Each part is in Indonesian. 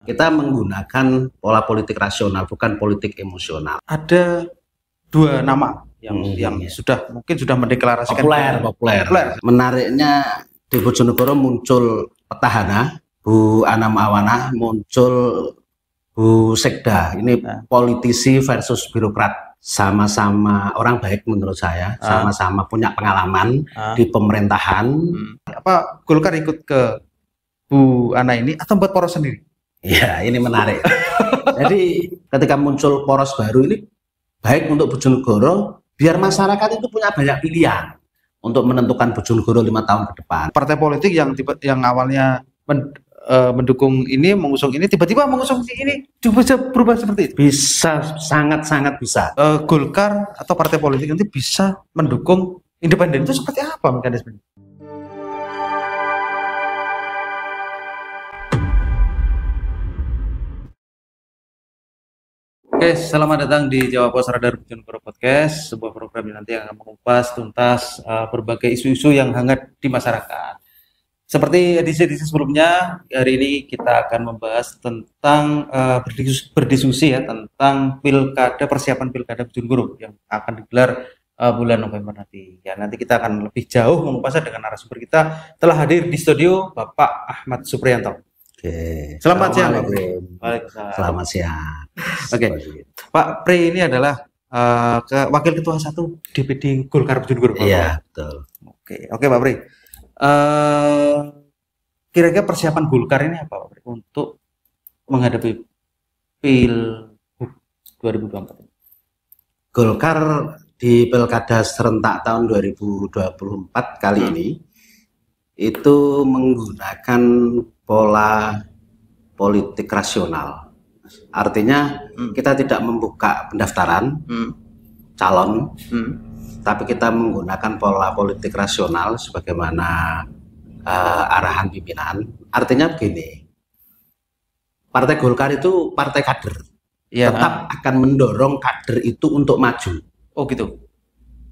Kita menggunakan pola politik rasional, bukan politik emosional. Ada dua nama yang mungkin sudah mendeklarasikan populer. Menariknya di Bojonegoro muncul petahana Bu Anam Awana, muncul Bu Sekda. Ini politisi versus birokrat, sama-sama orang baik menurut saya, sama-sama punya pengalaman di pemerintahan. Apa Golkar ikut ke Bu Ana ini atau buat poros sendiri? Ya, ini menarik. Jadi ketika muncul poros baru ini baik untuk Bojonegoro, biar masyarakat itu punya banyak pilihan untuk menentukan Bojonegoro 5 tahun ke depan. Partai politik yang awalnya mendukung ini, mengusung ini, tiba-tiba mengusung ini bisa berubah seperti itu? Bisa, sangat-sangat bisa. Golkar atau partai politik nanti bisa mendukung independen, itu seperti apa mekanismenya? Oke, selamat datang di Jawa Pos Radar Bojonegoro Podcast, sebuah program yang nanti akan mengupas tuntas berbagai isu-isu yang hangat di masyarakat. Seperti edisi-edisi sebelumnya, hari ini kita akan membahas tentang berdiskusi ya tentang persiapan pilkada Bojonegoro yang akan digelar bulan November nanti. Ya, nanti kita akan lebih jauh mengupasnya dengan narasumber kita. Telah hadir di studio Bapak Ahmad Supriyanto. Oke. Selamat siang. Waalaikumsalam. Selamat siang. Oke. Pak Pri ini adalah Wakil Ketua 1 DPD Golkar Bojonegoro. Iya, betul. Oke Pak Pri. Kira-kira persiapan Golkar ini apa Pak Pri untuk menghadapi Pilgub 2024? Golkar di Pilkada serentak tahun 2024 kali ini itu menggunakan pola politik rasional. Artinya kita tidak membuka pendaftaran calon, tapi kita menggunakan pola politik rasional sebagaimana arahan pimpinan. Artinya begini, Partai Golkar itu partai kader, tetap akan mendorong kader itu untuk maju. Oh gitu.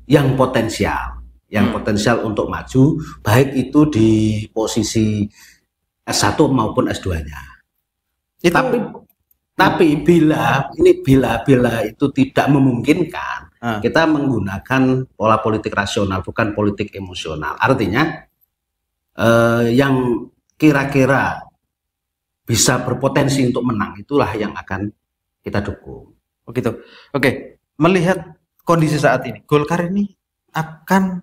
Yang potensial untuk maju, baik itu di posisi S1 maupun S2-nya. Tapi bila itu tidak memungkinkan, kita menggunakan pola politik rasional, bukan politik emosional. Artinya yang kira-kira bisa berpotensi untuk menang, itulah yang akan kita dukung. Begitu. Oke, melihat kondisi saat ini, Golkar ini akan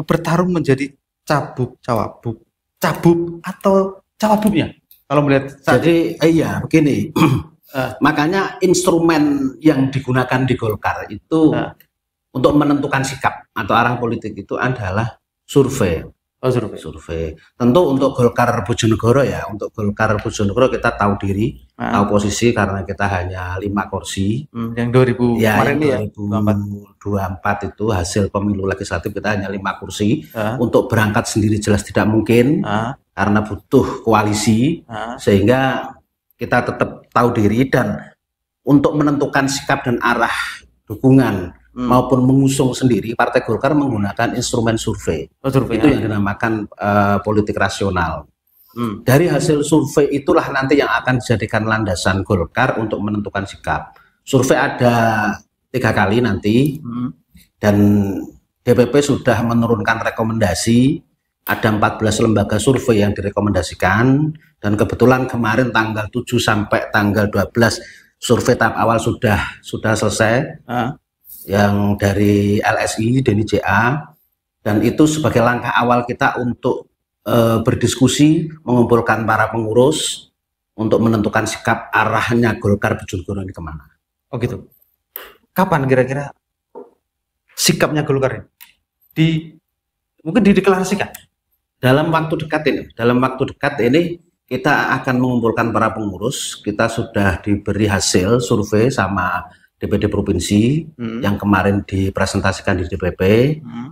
bertarung menjadi cabub atau cawabubnya. Kalau melihat jadi iya begini. Makanya instrumen yang digunakan di Golkar itu untuk menentukan sikap atau arah politik itu adalah survei. Survei. Tentu untuk Golkar Bojonegoro kita tahu diri, tahu posisi karena kita hanya 5 kursi. Yang 2024 itu hasil pemilu legislatif kita hanya 5 kursi. Untuk berangkat sendiri jelas tidak mungkin karena butuh koalisi, sehingga kita tetap tahu diri, dan untuk menentukan sikap dan arah dukungan maupun mengusung sendiri, Partai Golkar menggunakan instrumen survei. Itu yang dinamakan politik rasional. Dari hasil survei itulah nanti yang akan dijadikan landasan Golkar untuk menentukan sikap. Survei ada 3 kali nanti, dan DPP sudah menurunkan rekomendasi. Ada 14 lembaga survei yang direkomendasikan, dan kebetulan kemarin tanggal 7 sampai tanggal 12 survei tahap awal sudah selesai. Yang dari LSI, DNIJA, dan itu sebagai langkah awal kita untuk berdiskusi, mengumpulkan para pengurus untuk menentukan sikap arahnya Golkar Bojonegoro ini kemana. Oh gitu. Kapan kira-kira sikapnya Golkar ini mungkin dideklarasikan? Dalam waktu dekat ini kita akan mengumpulkan para pengurus. Kita sudah diberi hasil survei sama DPD Provinsi yang kemarin dipresentasikan di DPP,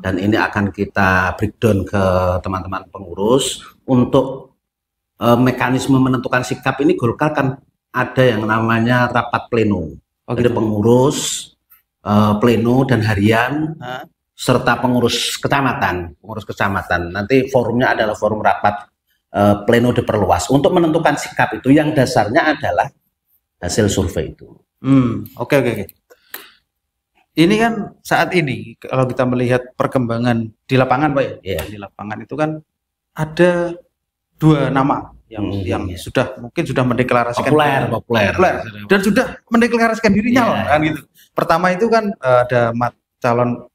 dan ini akan kita breakdown ke teman-teman pengurus. Untuk mekanisme menentukan sikap ini, Golkar kan ada yang namanya rapat pleno. Jadi pengurus pleno dan harian, serta pengurus kecamatan. Nanti forumnya adalah forum rapat pleno diperluas untuk menentukan sikap itu yang dasarnya adalah hasil survei itu. Oke. Ini kan saat ini kalau kita melihat perkembangan di lapangan, Pak ya, di lapangan itu kan ada 2 nama yang mungkin sudah mendeklarasikan populer dan sudah mendeklarasikan dirinya kan gitu. Pertama itu kan ada calon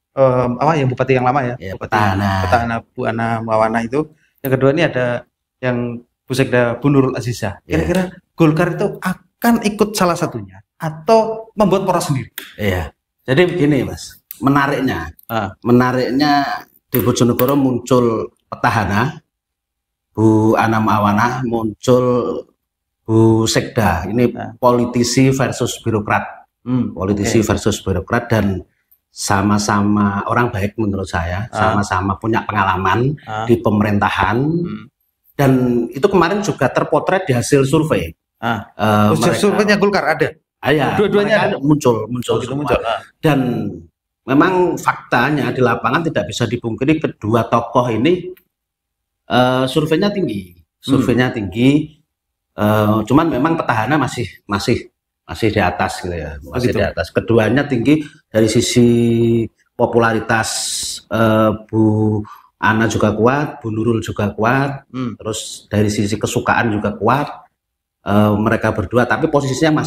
Bupati yang lama ya, petahana Bu Ana Mawana itu. Yang kedua ini ada yang Bu Sekda Bu Nurul Azizah. Kira-kira Golkar itu akan ikut salah satunya atau membuat poros sendiri? Iya. Jadi begini Mas, menariknya di Bojonegoro muncul petahana Bu Ana Mawana, muncul Bu Sekda. Ini politisi versus birokrat, versus birokrat, dan sama-sama orang baik menurut saya, sama-sama punya pengalaman di pemerintahan, dan itu kemarin juga terpotret di hasil survei. Surveinya Golkar ada? Dua-duanya muncul. Dan memang faktanya di lapangan tidak bisa dipungkiri kedua tokoh ini surveinya tinggi, cuman memang petahana masih di atas gitu ya, di atas. Keduanya tinggi dari sisi popularitas. Bu Ana juga kuat, Bu Nurul juga kuat, terus dari sisi kesukaan juga kuat. Mereka berdua, tapi posisinya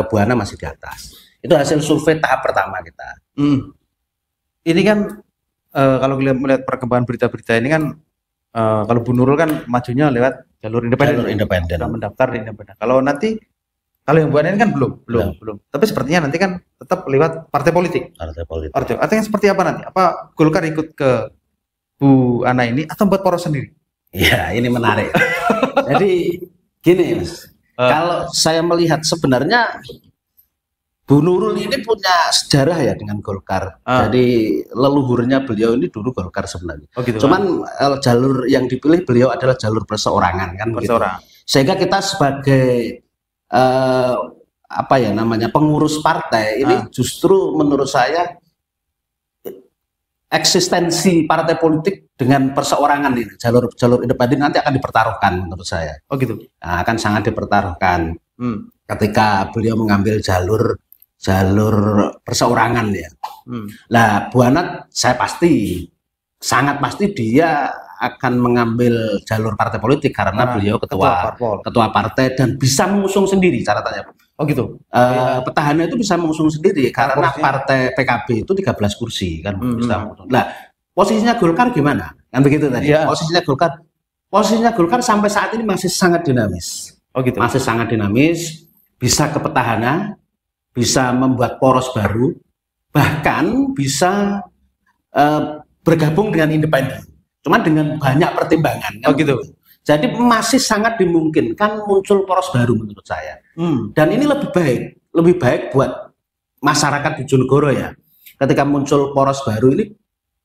Bu Ana masih di atas. Itu hasil survei tahap pertama kita. Ini kan kalau melihat perkembangan berita-berita ini kan, kalau Bu Nurul kan majunya lewat jalur independen. Sudah mendaftar di independen. Kalau yang Bu Ana ini kan belum. Tapi sepertinya nanti kan tetap lewat partai politik. Artinya seperti apa nanti? Apa Golkar ikut ke Bu Ana ini atau buat poros sendiri? Ya, ini menarik. Jadi gini Mas. Kalau saya melihat sebenarnya Bu Nurul ini punya sejarah ya dengan Golkar. Jadi leluhurnya beliau ini dulu Golkar sebenarnya. Cuman jalur yang dipilih beliau adalah jalur perseorangan kan gitu. Sehingga kita sebagai pengurus partai ini justru menurut saya eksistensi partai politik dengan perseorangan ini, jalur independen nanti akan dipertaruhkan menurut saya. Akan sangat dipertaruhkan ketika beliau mengambil jalur perseorangan ya. Nah, Bu Ana saya sangat pasti dia akan mengambil jalur partai politik karena beliau ketua partai dan bisa mengusung sendiri caratannya. Petahana itu bisa mengusung sendiri karena partai PKB itu 13 kursi kan bisa mengusung. Nah, posisinya Golkar gimana? Kan begitu tadi. Posisinya Golkar sampai saat ini masih sangat dinamis. Masih sangat dinamis, bisa ke petahana, bisa membuat poros baru, bahkan bisa bergabung dengan independen. Cuma dengan banyak pertimbangan. Jadi masih sangat dimungkinkan muncul poros baru menurut saya. Dan ini lebih baik buat masyarakat Bojonegoro ya. Ketika muncul poros baru ini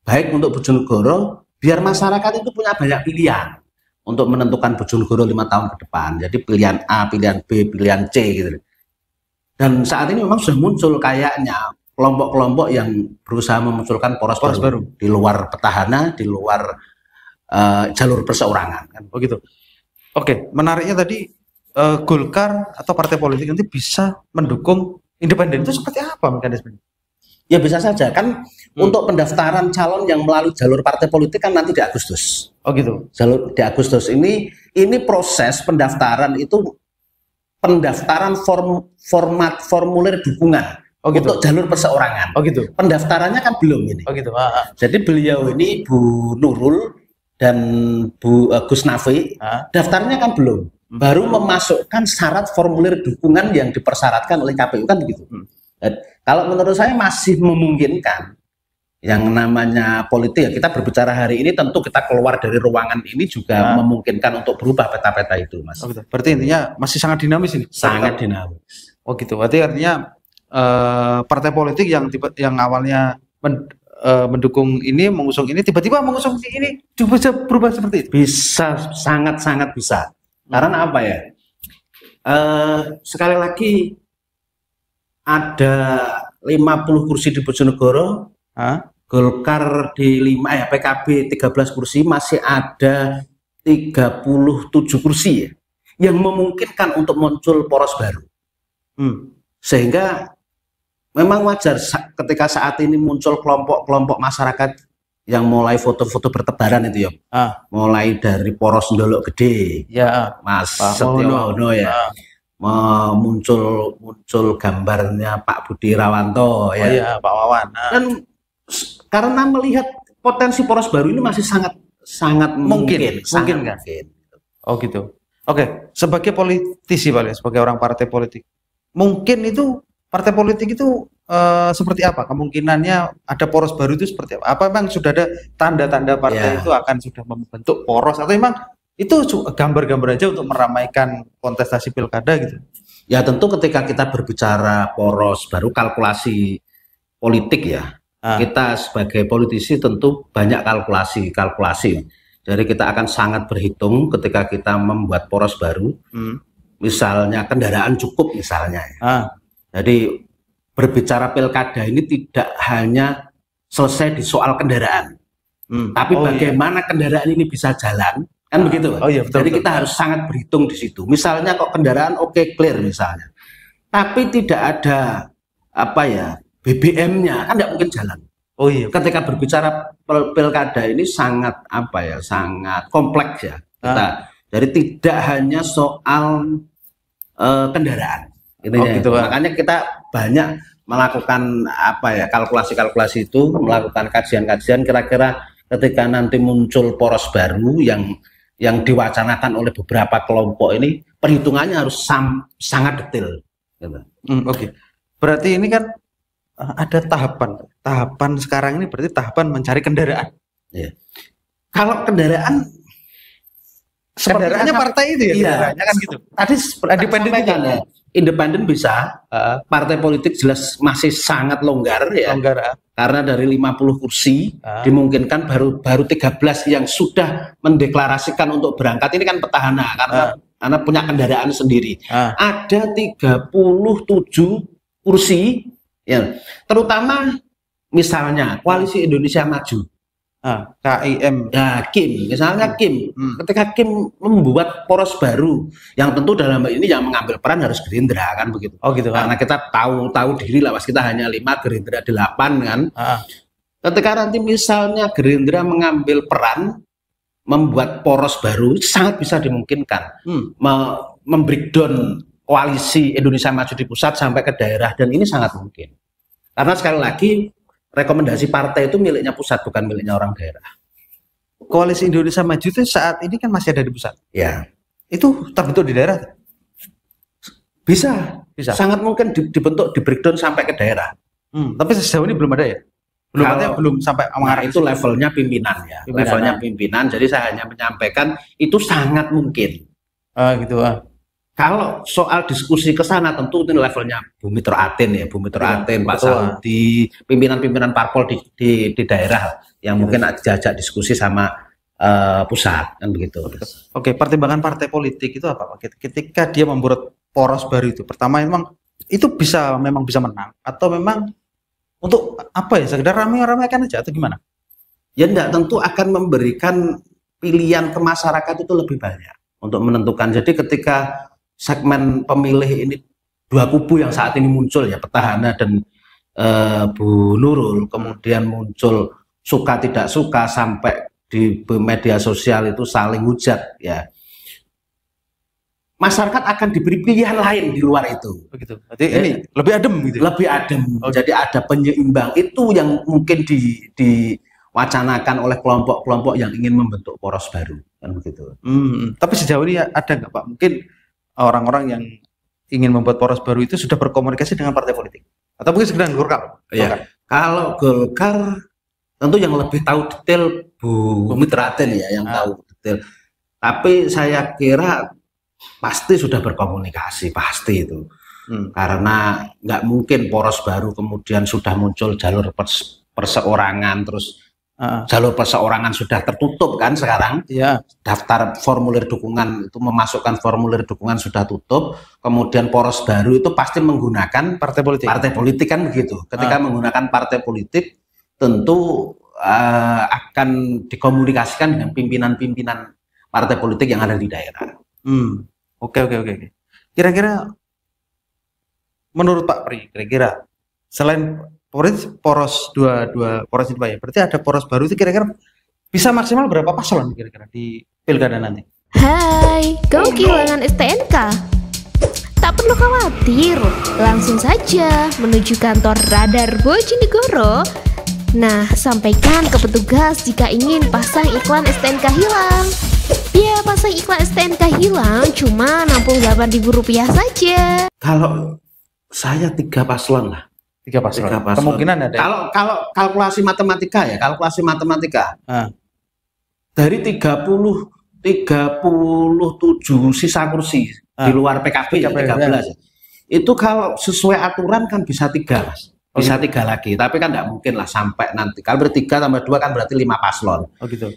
baik untuk Bojonegoro, biar masyarakat itu punya banyak pilihan untuk menentukan Bojonegoro 5 tahun ke depan. Jadi pilihan A, pilihan B, pilihan C gitu. Dan saat ini memang sudah muncul kayaknya kelompok-kelompok yang berusaha memunculkan poros baru di luar petahana, di luar jalur perseorangan kan begitu. Menariknya tadi Golkar atau partai politik nanti bisa mendukung independen, itu seperti apa mekanismenya? Ya bisa saja kan untuk pendaftaran calon yang melalui jalur partai politik kan nanti di Agustus. Jalur di Agustus ini proses pendaftaran itu format formulir dukungan untuk jalur perseorangan. Pendaftarannya kan belum ini. Jadi beliau ini Bu Nurul dan Bu Gus Nafi daftarnya kan belum, baru memasukkan syarat formulir dukungan yang dipersyaratkan oleh KPU kan begitu. Kalau menurut saya masih memungkinkan yang namanya politik ya, kita berbicara hari ini tentu kita keluar dari ruangan ini juga memungkinkan untuk berubah peta-peta itu Mas. Berarti intinya masih sangat dinamis ini. Sangat dinamis. Berarti artinya partai politik yang awalnya mendukung ini, mengusung ini, tiba-tiba mengusung ini bisa berubah seperti itu? Bisa, sangat-sangat bisa. Karena apa ya? Sekali lagi ada 50 kursi di Bojonegoro, Golkar di PKB 13 kursi, masih ada 37 kursi ya, yang memungkinkan untuk muncul poros baru. Sehingga memang wajar ketika saat ini muncul kelompok-kelompok masyarakat yang mulai foto-foto bertebaran itu ya. Mulai dari poros Ndolok Gede, ya, Mas Setiowono ya. Muncul gambarnya Pak Budi Irawanto ya. Iya, Pak Wawan. Dan karena melihat potensi poros baru ini masih sangat mungkin kan? Oh gitu. Oke, sebagai politisi Pak, sebagai orang partai politik, mungkin itu partai politik itu seperti apa? Kemungkinannya ada poros baru itu seperti apa? Apa memang sudah ada tanda-tanda partai itu akan sudah membentuk poros, atau memang itu gambar-gambar aja untuk meramaikan kontestasi pilkada gitu? Ya tentu ketika kita berbicara poros baru, kalkulasi politik ya. Kita sebagai politisi tentu banyak kalkulasi. Jadi kita akan sangat berhitung ketika kita membuat poros baru. Misalnya kendaraan cukup misalnya. Jadi berbicara pilkada ini tidak hanya selesai di soal kendaraan. Tapi bagaimana kendaraan ini bisa jalan. Kan begitu kan? Jadi kita harus sangat berhitung di situ. Misalnya kok kendaraan clear misalnya, tapi tidak ada BBM-nya, kan tidak mungkin jalan. Ketika berbicara pilkada ini sangat sangat kompleks ya. Jadi tidak hanya soal kendaraan. Gitu, makanya kita banyak melakukan kalkulasi-kalkulasi itu, melakukan kajian-kajian kira-kira ketika nanti muncul poros baru yang diwacanakan oleh beberapa kelompok ini, perhitungannya harus sangat detail. Gitu. Berarti ini kan ada tahapan sekarang ini berarti tahapan mencari kendaraan. Kalau kendaraannya partai itu ya, kendaraannya kan gitu. Tadi independen bisa, partai politik jelas masih sangat longgar ya. Karena dari 50 kursi dimungkinkan baru 13 yang sudah mendeklarasikan untuk berangkat. Ini kan petahana karena punya kendaraan sendiri. Ada 37 kursi ya, terutama misalnya Koalisi Indonesia Maju. KIM. Ya, Kim. Misalnya Kim. Ketika Kim membuat poros baru, yang tentu dalam hal ini yang mengambil peran harus Gerindra kan begitu. Gitu. Karena kita tahu diri lah, kita hanya 5, Gerindra 8 kan. Ketika nanti misalnya Gerindra mengambil peran membuat poros baru, sangat bisa dimungkinkan membreakdown Koalisi Indonesia Maju di pusat sampai ke daerah, dan ini sangat mungkin. Karena sekali lagi rekomendasi partai itu miliknya pusat, bukan miliknya orang daerah. Koalisi Indonesia Maju itu saat ini kan masih ada di pusat. Ya. Itu terbentuk di daerah? Bisa. Sangat mungkin dibentuk, di breakdown sampai ke daerah. Tapi sejauh ini belum ada ya? Belum sampai mengarah itu levelnya pimpinan ya. Levelnya pimpinan, jadi saya hanya menyampaikan itu sangat mungkin. Gitu. Kalau soal diskusi ke sana tentu ini levelnya Bu Mitra Atin ya, Bu Mitra Atin, Pak Saudi, pimpinan-pimpinan parpol di daerah yang mungkin diajak diskusi sama pusat kan begitu. Pertimbangan partai politik itu apa Pak? Ketika dia membuat poros baru itu, pertama memang itu memang bisa menang, atau memang untuk sekedar ramai-ramaikan aja atau gimana? Ya enggak, tentu akan memberikan pilihan ke masyarakat itu lebih banyak untuk menentukan. Jadi ketika segmen pemilih ini, dua kubu yang saat ini muncul ya, petahana dan Bu Nurul, kemudian muncul suka tidak suka sampai di media sosial itu saling hujat ya. Masyarakat akan diberi pilihan lain di luar itu. Begitu. Berarti ini lebih adem gitu. Lebih adem. Jadi ada penyeimbang itu yang mungkin diwacanakan oleh kelompok-kelompok yang ingin membentuk poros baru kan begitu. Tapi sejauh ini ada nggak Pak? Mungkin orang-orang yang ingin membuat poros baru itu sudah berkomunikasi dengan partai politik, atau mungkin sekedar Golkar? Kalau Golkar tentu yang lebih tahu detail Bu Mitra Atin ya, yang tahu detail. Tapi saya kira pasti sudah berkomunikasi, pasti itu. Karena nggak mungkin poros baru kemudian sudah muncul jalur perseorangan, terus jalur perseorangan sudah tertutup kan sekarang. Daftar formulir dukungan itu, memasukkan formulir dukungan sudah tutup. Kemudian poros baru itu pasti menggunakan partai politik kan begitu. Ketika menggunakan partai politik tentu akan dikomunikasikan dengan pimpinan-pimpinan partai politik yang ada di daerah. Oke. Kira-kira menurut Pak Pri, kira-kira selain poros dua poros itu Pak ya, berarti ada poros baru itu kira-kira bisa maksimal berapa paslon kira-kira di pilkada nanti? Hai, kau kehilangan STNK? Tak perlu khawatir, langsung saja menuju kantor Radar Bojonegoro. Nah, sampaikan ke petugas jika ingin pasang iklan STNK hilang. Ya, pasang iklan STNK hilang cuma Rp68.000 saja. Kalau saya 3 paslon lah. 3 paslon. Kemungkinan ada. Kalau kalkulasi matematika ya, dari 37 sisa kursi di luar PKB ya 13. Itu kalau sesuai aturan kan bisa 3, Mas. Bisa 3 lagi, tapi kan nggak mungkin lah sampai nanti. Kalau ber-3 tambah 2 kan berarti 5 paslon. Oh gitu.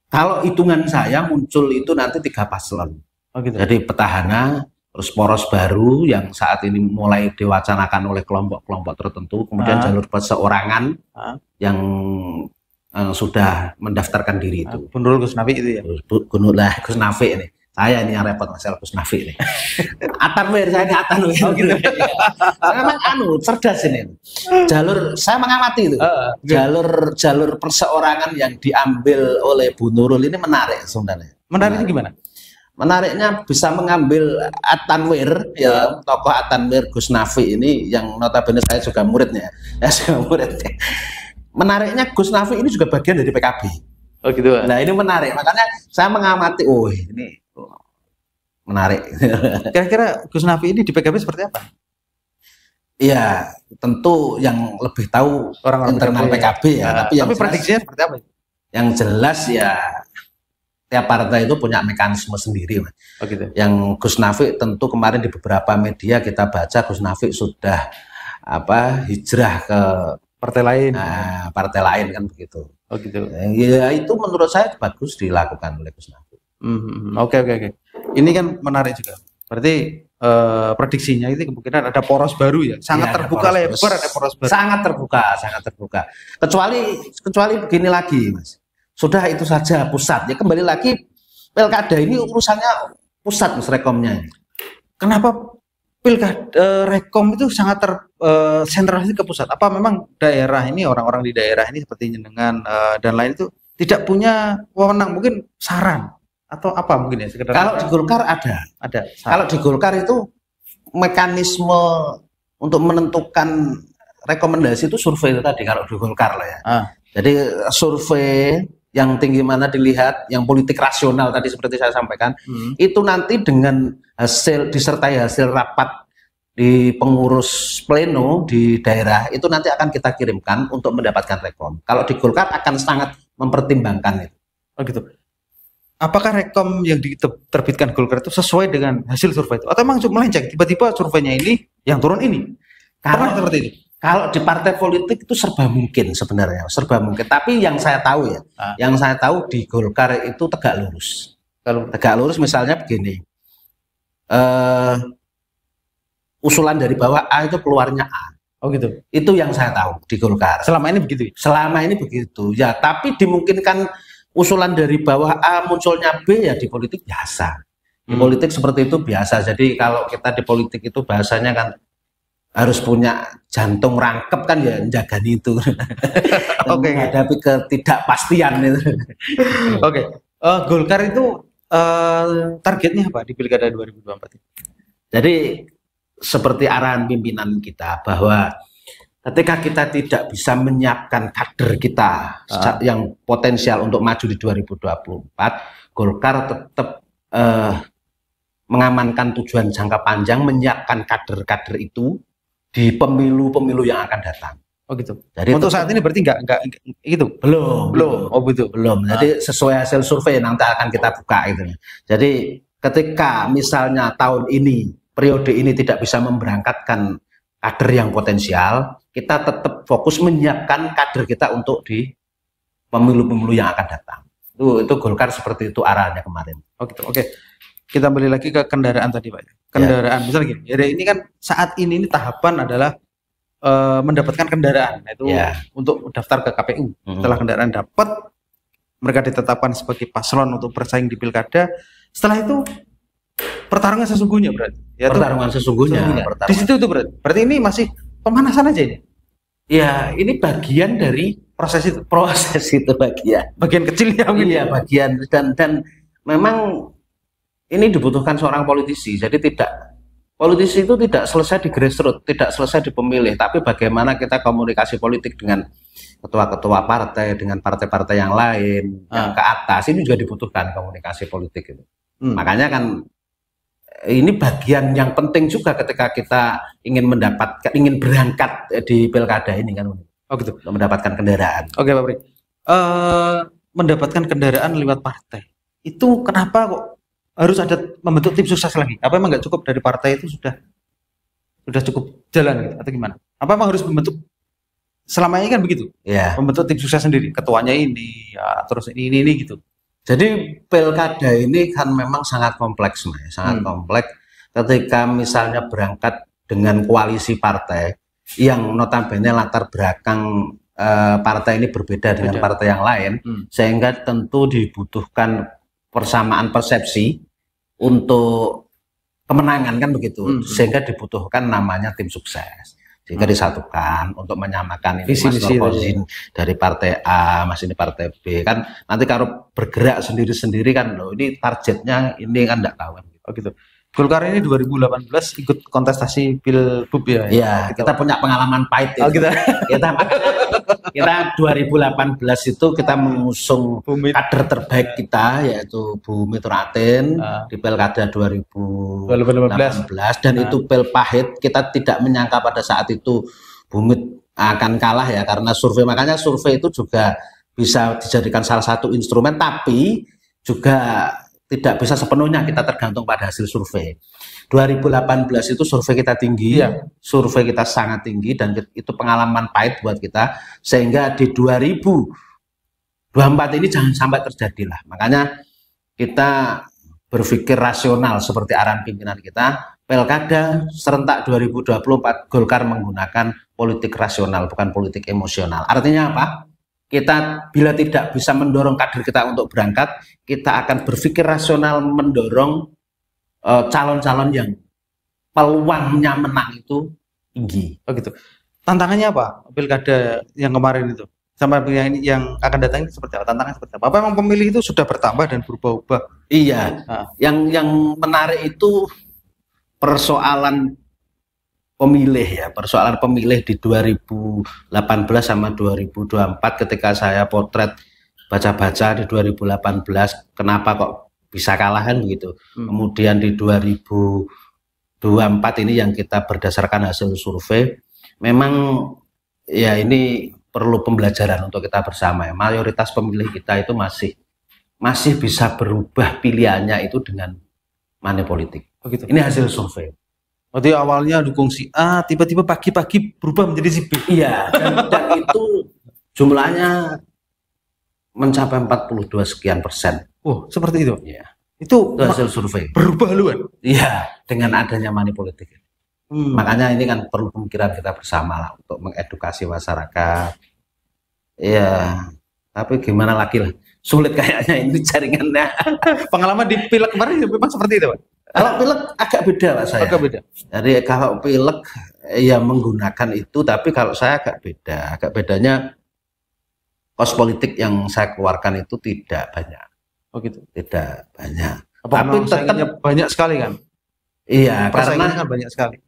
Kalau hitungan saya muncul itu nanti 3 paslon. Oh gitu. Jadi petahana, terus poros baru yang saat ini mulai diwacanakan oleh kelompok-kelompok tertentu, kemudian jalur perseorangan yang sudah mendaftarkan diri itu. Gunul Gus Nafi itu ya? Gunul lah Gus Nafi ini. Saya ini yang repot masalah Gus Nafi ini. Atanwir, saya ini Atanwir. Oh gitu. Saya memang cerdas ini. Saya mengamati itu. Jalur perseorangan yang diambil oleh Bu Nurul ini menarik sebenarnya. Menariknya gimana? Menariknya bisa mengambil Atanwir, ya tokoh Atanwir Gus Nafi ini yang notabene saya juga muridnya. Menariknya Gus Nafi ini juga bagian dari PKB. Oh gitu. Nah ini menarik, makanya saya mengamati. Ini menarik. Kira-kira Gus Nafi ini di PKB seperti apa? Iya, tentu yang lebih tahu orang internal PKB ya. Tapi prediksinya seperti apa? Yang jelas ya tiap partai itu punya mekanisme sendiri, Mas. Oh gitu. Yang Gus Nafi tentu kemarin di beberapa media kita baca Gus Nafi sudah hijrah ke partai lain. Partai lain kan begitu. Oh gitu. Ya itu menurut saya bagus dilakukan oleh Gus Nafi. Oke. Ini kan menarik juga. Berarti prediksinya itu kemungkinan ada poros baru ya. Sangat terbuka lebar ada poros baru. Sangat terbuka. Kecuali begini lagi, Mas. Sudah itu saja pusat. Ya kembali lagi pilkada ini urusannya pusat, Mas, rekomnya. Kenapa pilkada rekom itu sangat sentralisasi ke pusat? Apa memang daerah ini orang-orang di daerah ini seperti Jenengan dan lain itu tidak punya wewenang, mungkin saran atau apa mungkin ya sekedar? Kalau di Golkar ada. Kalau di Golkar itu mekanisme untuk menentukan rekomendasi itu survei itu tadi kalau di Golkar lah ya. Jadi survei yang tinggi mana dilihat, yang politik rasional tadi seperti saya sampaikan, itu nanti dengan disertai hasil rapat di pengurus pleno di daerah, itu nanti akan kita kirimkan untuk mendapatkan rekom. Kalau di Golkar akan sangat mempertimbangkan itu. Oh gitu. Apakah rekom yang diterbitkan Golkar itu sesuai dengan hasil survei itu? Atau memang cuma melenceng, tiba-tiba surveinya ini, yang turun ini? Karena seperti ini. Kalau di partai politik itu serba mungkin sebenarnya, serba mungkin. Tapi yang saya tahu ya, yang saya tahu di Golkar itu tegak lurus. Kalau tegak lurus misalnya begini, usulan dari bawah A itu keluarnya A. Oh gitu. Itu yang saya tahu di Golkar. Selama ini begitu? Selama ini begitu. Ya, tapi dimungkinkan usulan dari bawah A munculnya B ya di politik biasa. Di politik seperti itu biasa. Jadi kalau kita di politik itu bahasanya kan harus punya jantung rangkep kan ya menjagani itu. Oke. Menghadapi ketidakpastian itu. Oke. Golkar itu targetnya apa di Pilkada 2024? Jadi seperti arahan pimpinan kita bahwa ketika kita tidak bisa menyiapkan kader kita yang potensial untuk maju di 2024, Golkar tetap mengamankan tujuan jangka panjang, menyiapkan kader-kader itu di pemilu-pemilu yang akan datang. Oh gitu. Jadi untuk saat ini berarti enggak gitu. Belum. Oh betul. Belum. Jadi sesuai hasil survei nanti akan kita buka gitu. Jadi ketika misalnya tahun ini, periode ini tidak bisa memberangkatkan kader yang potensial, kita tetap fokus menyiapkan kader kita untuk di pemilu-pemilu yang akan datang. Itu Golkar seperti itu arahannya kemarin. Oh gitu. Oke. Kita balik lagi ke kendaraan tadi, Pak. Kendaraan, misalnya gini, ya ini kan saat ini tahapan adalah mendapatkan kendaraan, itu untuk daftar ke KPU. Setelah kendaraan dapat, mereka ditetapkan sebagai paslon untuk bersaing di pilkada. Setelah itu pertarungan sesungguhnya berarti. Ya, pertarungan sesungguhnya. Di situ itu berarti ini masih pemanasan aja ini. Ya, ini bagian dari proses itu bagian kecil ya. Iya, bagian dan memang ini dibutuhkan seorang politisi. Jadi politisi itu tidak selesai di grassroots, tidak selesai di pemilih, tapi bagaimana kita komunikasi politik dengan ketua-ketua partai, dengan partai-partai yang lain, yang ke atas, ini juga dibutuhkan komunikasi politik itu. Makanya kan ini bagian yang penting juga ketika kita ingin berangkat di pilkada ini kan. Oh gitu. Untuk mendapatkan kendaraan. Oke Pak Pri. Mendapatkan kendaraan lewat partai. Itu kenapa kok harus ada membentuk tim sukses lagi? Apa emang nggak cukup dari partai itu sudah cukup jalan gitu, atau gimana? Apa emang harus membentuk? Selama ini kan begitu. Ya. Membentuk tim sukses sendiri. Ketuanya ini, ya, terus ini gitu. Jadi pilkada ini kan memang sangat kompleks, sangat kompleks. Ketika misalnya berangkat dengan koalisi partai yang notabene latar belakang partai ini berbeda dengan partai yang lain, sehingga tentu dibutuhkan persamaan persepsi untuk kemenangan kan begitu, sehingga dibutuhkan namanya tim sukses. Sehingga disatukan untuk menyamakan ini Mas Nurkozin dari partai A, Mas ini partai B, kan nanti kalau bergerak sendiri-sendiri kan loh, ini targetnya ini kan enggak kawan. Oh gitu. Golkar ini 2018 ikut kontestasi Pilbub ya. Iya, kita punya pengalaman pahit itu. Oh, gitu. Kita 2018 itu kita mengusung kader terbaik kita yaitu Bu Mitratin di Pilkada 2018 dan itu pil pahit. Kita tidak menyangka pada saat itu Bu Mit akan kalah ya karena survei, makanya survei itu juga bisa dijadikan salah satu instrumen, tapi juga tidak bisa sepenuhnya kita tergantung pada hasil survei. 2018 itu survei kita tinggi, survei kita sangat tinggi dan itu pengalaman pahit buat kita, sehingga di 2024 ini jangan sampai terjadi lah. Makanya kita berpikir rasional seperti arahan pimpinan kita, pilkada serentak 2024 Golkar menggunakan politik rasional bukan politik emosional. Artinya apa? Kita bila tidak bisa mendorong kader kita untuk berangkat, kita akan berpikir rasional mendorong calon-calon yang peluangnya menang itu tinggi. Oh gitu. Tantangannya apa? Pilkada yang kemarin itu sama yang akan datang ini seperti apa? Tantangannya seperti apa? Apa memang pemilih itu sudah bertambah dan berubah-ubah? Iya. Yang menarik itu persoalan pemilih ya, persoalan pemilih di 2018 sama 2024 ketika saya potret baca-baca di 2018 kenapa kok bisa kalah kan begitu. Kemudian di 2024 ini yang kita berdasarkan hasil survei memang ya ini perlu pembelajaran untuk kita bersama ya. Mayoritas pemilih kita itu masih bisa berubah pilihannya itu dengan money politik. Begitu. Ini hasil survei. Berarti awalnya dukung si A, tiba-tiba pagi-pagi berubah menjadi si B. Iya, dan itu jumlahnya mencapai 42 sekian persen. Oh, seperti itu? Iya. Itu hasil survei. Berubah haluan? Iya, dengan adanya money politik. Makanya ini kan perlu pemikiran kita bersama lah untuk mengedukasi masyarakat. Iya, tapi gimana lagi lah. Sulit kayaknya ini jaringannya. Pengalaman di pileg kemarin memang seperti itu, Pak? Kalau pilek agak beda lah saya. Agak beda. Jadi kalau pilek ya menggunakan itu, tapi kalau saya agak beda. Agak bedanya kos politik yang saya keluarkan itu tidak banyak. Oh gitu. Tidak banyak. Tapi tetap banyak sekali kan? Iya, karena kan banyak sekali.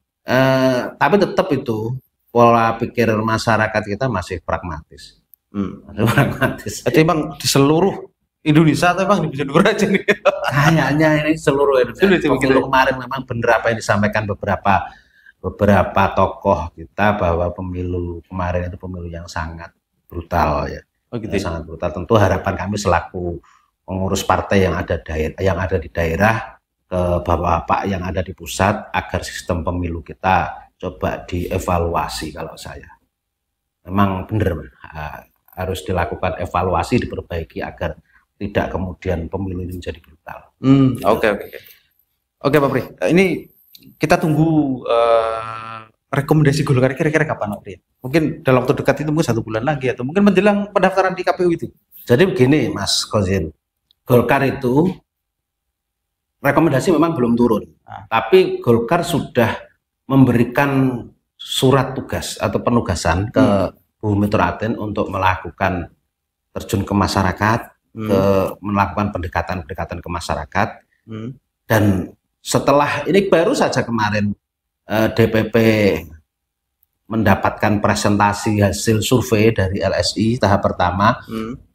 Tapi tetap itu pola pikir masyarakat kita masih pragmatis. Masih pragmatis. Jadi emang di seluruh Indonesia atau emang di Bojonegoro aja nih? Kayaknya ini seluruh Indonesia. Kemarin memang benar apa yang disampaikan beberapa tokoh kita bahwa pemilu kemarin itu pemilu yang sangat brutal ya. Oh, gitu. Sangat brutal. Tentu harapan kami selaku pengurus partai yang ada di daerah ke bapak-bapak yang ada di pusat agar sistem pemilu kita coba dievaluasi. Kalau saya memang benar harus dilakukan evaluasi, diperbaiki agar tidak kemudian pemilu ini menjadi brutal. Oke Pak Pri. Ini kita tunggu rekomendasi Golkar kira-kira kapan, Pak Pri? Mungkin dalam waktu dekat itu mungkin 1 bulan lagi atau mungkin menjelang pendaftaran di KPU itu. Jadi begini Mas Kozin, Golkar itu rekomendasi memang belum turun, tapi Golkar sudah memberikan surat tugas atau penugasan ke Bu Mitratin untuk melakukan terjun ke masyarakat, ke melakukan pendekatan ke masyarakat, dan setelah ini baru saja kemarin DPP mendapatkan presentasi hasil survei dari LSI tahap pertama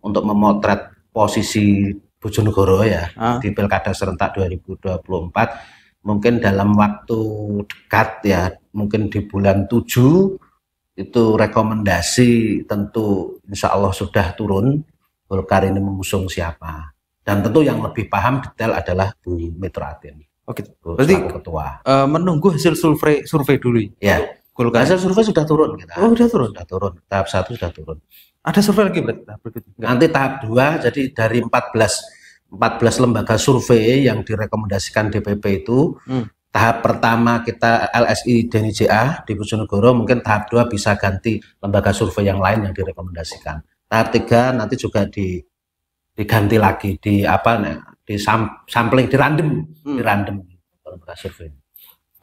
untuk memotret posisi Bojonegoro ya di Pilkada serentak 2024. Mungkin dalam waktu dekat ya, mungkin di bulan 7 itu rekomendasi tentu insya Allah sudah turun Golkar ini mengusung siapa. Dan tentu yang lebih paham detail adalah Bu Mitratin. Oke, berarti ketua. Menunggu hasil survei dulu. Ya, Golkar. Hasil survei sudah turun kita. Oh, sudah turun. Sudah turun. Tahap 1 sudah turun. Ada survei lagi berarti tahap berikutnya? Nanti tahap 2, jadi dari 14 lembaga survei yang direkomendasikan DPP itu, tahap pertama kita LSI Deni JA di Bojonegoro, mungkin tahap 2 bisa ganti lembaga survei yang lain yang direkomendasikan. Tahap 3 nanti juga diganti lagi di sampling, di random lembaga survei.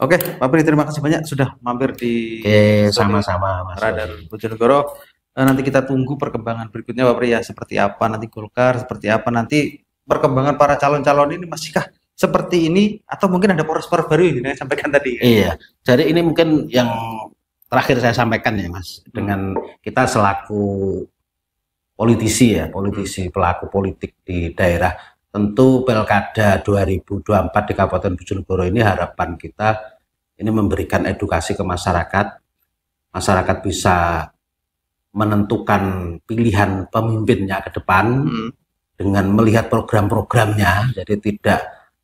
Oke, Pak Pri, terima kasih banyak sudah mampir di sama-sama Mas Radar Bojonegoro. Nanti kita tunggu perkembangan berikutnya Pak Pri ya, seperti apa nanti Golkar, seperti apa nanti perkembangan para calon-calon ini, masihkah seperti ini atau mungkin ada poros-poros baru yang saya sampaikan tadi? Iya, jadi ini mungkin yang terakhir saya sampaikan ya Mas, dengan kita selaku politisi ya, pelaku politik di daerah, tentu Pilkada 2024 di Kabupaten Bojonegoro ini harapan kita ini memberikan edukasi ke masyarakat bisa menentukan pilihan pemimpinnya ke depan dengan melihat program-programnya, jadi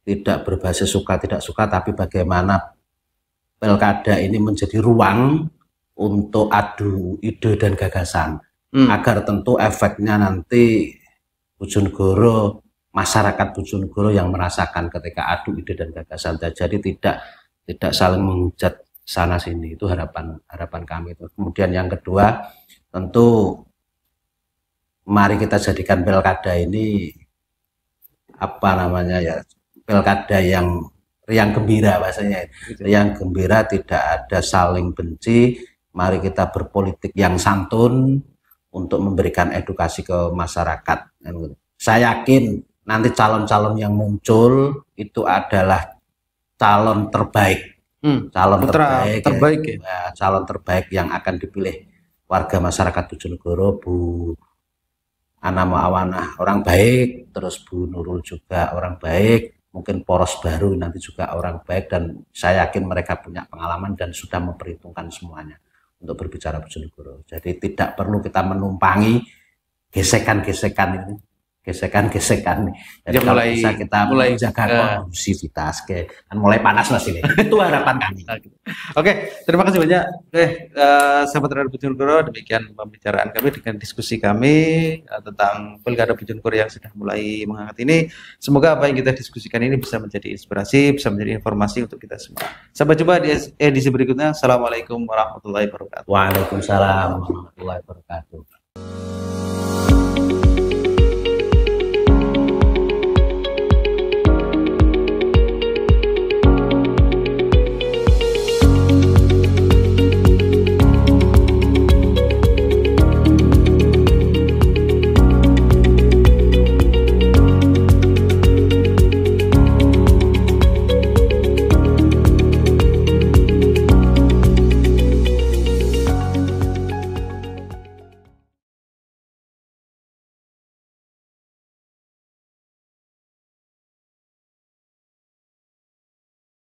tidak berbasis suka tidak suka, tapi bagaimana Pilkada ini menjadi ruang untuk adu ide dan gagasan, agar tentu efeknya nanti Bojonegoro, masyarakat Bojonegoro yang merasakan ketika adu ide dan gagasan, jadi tidak saling menghujat sana sini. Itu harapan kami itu. Kemudian yang kedua, tentu mari kita jadikan Pilkada ini Pilkada yang riang gembira bahasanya. Riang gembira, tidak ada saling benci. Mari kita berpolitik yang santun untuk memberikan edukasi ke masyarakat. Saya yakin nanti calon-calon yang muncul itu adalah calon terbaik. Calon terbaik yang akan dipilih warga masyarakat Bojonegoro. Bu Ana Muawanah orang baik, terus Bu Nurul juga orang baik, mungkin poros baru nanti juga orang baik, dan saya yakin mereka punya pengalaman dan sudah memperhitungkan semuanya untuk berbicara Bojonegoro. Jadi tidak perlu kita menumpangi gesekan-gesekan ini. Jadi kalau bisa kita menjaga kondusivitas, kan mulai panas Mas ini. Itu harapan kami. Oke, terima kasih banyak. Sahabat Radar Bojonegoro, demikian pembicaraan kami dengan diskusi kami tentang Pilkada Bojonegoro yang sudah mulai menghangat ini. Semoga apa yang kita diskusikan ini bisa menjadi inspirasi, bisa menjadi informasi untuk kita semua. Sampai jumpa di edisi berikutnya. Assalamualaikum warahmatullahi wabarakatuh. Waalaikumsalam warahmatullahi wabarakatuh.